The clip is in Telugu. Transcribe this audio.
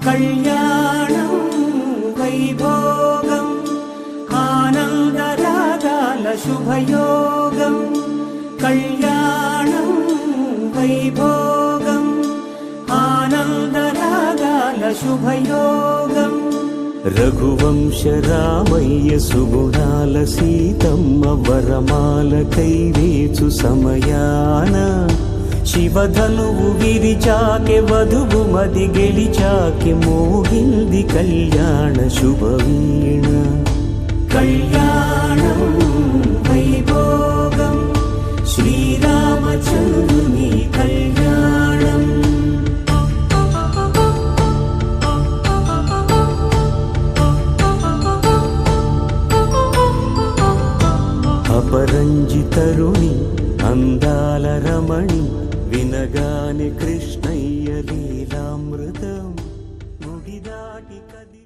కళ్యాణం వైభోగం ఆనందరాగాల శుభయోగం కళ్యాణం వైభోగం ఆనందరాగాల శుభయోగం రఘువంశ రామయ్య సుగుణాల సీతమ్మ వరమాల కైవేచు సమయాన శివధనువు విరిచాకె వధువు మది గెలిచాకె మోగింది కళ్యాణ శుభవీణ కళ్యాణం వైభోగం శ్రీరామచంద్రుని కళ్యాణం అపరంజి తరుణి అందాల రమణి వినగానే కృష్ణయ్య లీలామృతం ముడిదాటి కది